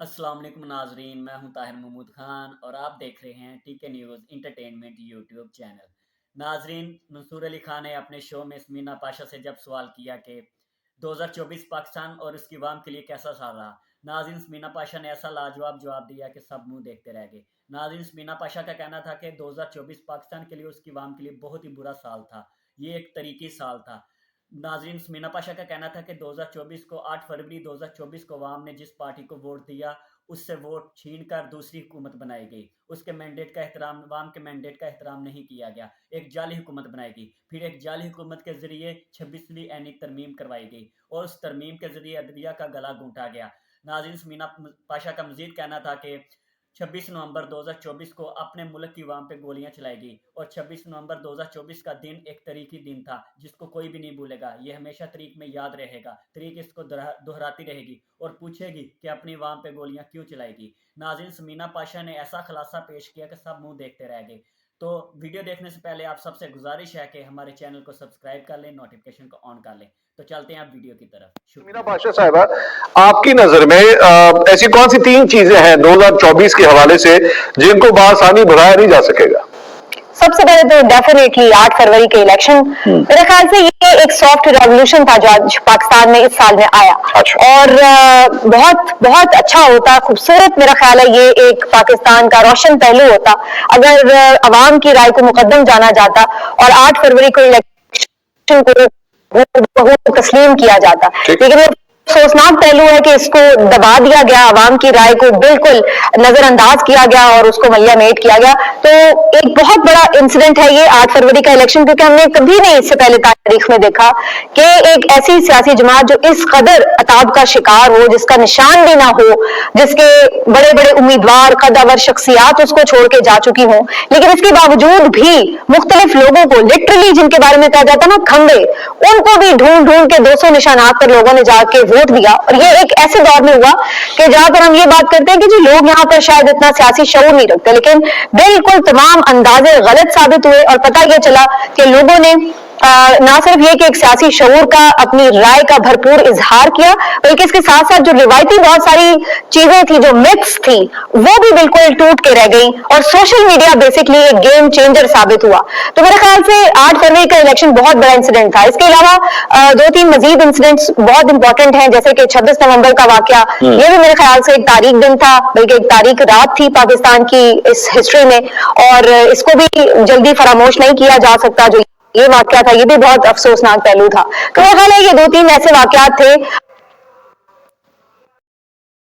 السلام علیکم ناظرین، میں ہوں طاہر محمود خان اور آپ دیکھ رہے ہیں ٹی کے نیوز انٹرٹینمنٹ یوٹیوب چینل۔ ناظرین، منصور علی خان نے اپنے شو میں سمینا پاشا سے جب سوال کیا کہ 2024 پاکستان اور اس کی عوام کے لیے کیسا سال رہا، ناظرین سمینا پاشا نے ایسا لاجواب جواب دیا کہ سب منہ دیکھتے رہ گئے۔ ناظرین سمینا پاشا کا کہنا تھا کہ 2024 پاکستان کے لیے اس کی عوام کے لیے بہت ہی برا سال تھا، یہ ایک تاریخی سال تھا۔ ناظرین سمینا پاشا کا کہنا تھا کہ 2024 کو 8 فروری 2024 کو عوام نے جس پارٹی کو ووٹ دیا اس سے ووٹ چھین کر دوسری حکومت بنائی گئی، اس کے مینڈیٹ کا احترام، عوام کے مینڈیٹ کا احترام نہیں کیا گیا، ایک جعلی حکومت بنائی گئی، پھر ایک جعلی حکومت کے ذریعے 26ویں آئینی ترمیم کروائی گئی اور اس ترمیم کے ذریعے عدلیہ کا گلا گھونٹا گیا۔ ناظرین سمینا پاشا کا مزید کہنا تھا کہ 26 نومبر 2024 کو اپنے ملک کی عوام پہ گولیاں چلائی گئی اور 26 نومبر 2024 کا دن ایک تاریخی دن تھا جس کو کوئی بھی نہیں بھولے گا، یہ ہمیشہ تاریخ میں یاد رہے گا، تاریخ اس کو دہراتی رہے گی اور پوچھے گی کہ اپنی عوام پہ گولیاں کیوں چلائے گی۔ ناظرین سمینا پاشا نے ایسا خلاصہ پیش کیا کہ سب منہ دیکھتے رہ گئے۔ تو ویڈیو دیکھنے سے پہلے آپ سب سے گزارش ہے کہ ہمارے چینل کو سبسکرائب کر لیں، نوٹیفیکیشن کو آن کر لیں۔ تو چلتے ہیں آپ ویڈیو کی طرف۔ سمینا پاشا صاحبہ، آپ کی نظر میں ایسی کون سی 3 چیزیں ہیں 2024 کے حوالے سے جن کو بآسانی بڑھایا نہیں جا سکے گا؟ سب سے پہلے تو ڈیفینیٹلی 8 فروری کے الیکشن، میرے خیال سے یہ ایک سافٹ ریولیوشن تھا جو آج پاکستان میں اس سال میں آیا، اور بہت بہت اچھا ہوتا، خوبصورت، میرا خیال ہے یہ ایک پاکستان کا روشن پہلو ہوتا اگر عوام کی رائے کو مقدم جانا جاتا اور 8 فروری کو الیکشن کو تسلیم کیا جاتا۔ لیکن یہ افسوسناک پہلو ہے کہ اس کو دبا دیا گیا، عوام کی رائے کو بالکل نظر انداز کیا گیا اور اس کو ملیا میٹ کیا گیا۔ تو ایک بہت بڑا انسیڈنٹ ہے یہ 8 فروری کا الیکشن، کیونکہ ہم نے کبھی نہیں اس سے پہلے تاریخ میں دیکھا کہ ایک ایسی سیاسی جماعت جو اس قدر عتاب کا شکار ہو، جس کا نشان بھی نہ ہو، جس کے بڑے بڑے امیدوار قدور شخصیات اس کو چھوڑ کے جا چکی ہوں، لیکن اس کے باوجود بھی مختلف لوگوں کو لٹرلی، جن کے بارے میں کہا جاتا نا کھمبے، ان کو بھی ڈھونڈ ڈھونڈ کے 200 نشانات پر لوگوں نے جا کے ووٹ دیا۔ اور یہ ایک ایسے دور میں ہوا کہ جہاں پر ہم یہ بات کرتے ہیں کہ جی لوگ یہاں پر شاید اتنا سیاسی شعور نہیں رکھتے، لیکن بالکل تمام اندازے غلط ثابت ہوئے اور پتہ یہ چلا کہ لوگوں نے نہ صرف یہ کہ ایک سیاسی شعور کا، اپنی رائے کا بھرپور اظہار کیا، بلکہ اس کے ساتھ ساتھ جو روایتی بہت ساری چیزیں تھیں، جو میتھس تھی، وہ بھی بالکل ٹوٹ کے رہ گئی اور سوشل میڈیا بیسکلی ایک گیم چینجر ثابت ہوا۔ تو میرے خیال سے 8 فروری کا الیکشن بہت بڑا انسیڈنٹ تھا۔ اس کے علاوہ 2-3 مزید انسیڈنٹس بہت امپورٹنٹ ہیں، جیسے کہ 26 نومبر کا واقعہ، یہ بھی میرے خیال سے ایک تاریخ دن تھا، بلکہ ایک تاریخ رات تھی پاکستان کی اس ہسٹری میں، اور اس کو بھی جلدی فراموش نہیں کیا جا سکتا۔ جو یہ واقعہ تھا یہ بھی بہت افسوسناک پہلو تھا۔ تو میرا خیال ہے یہ 2-3 ایسے واقعات تھے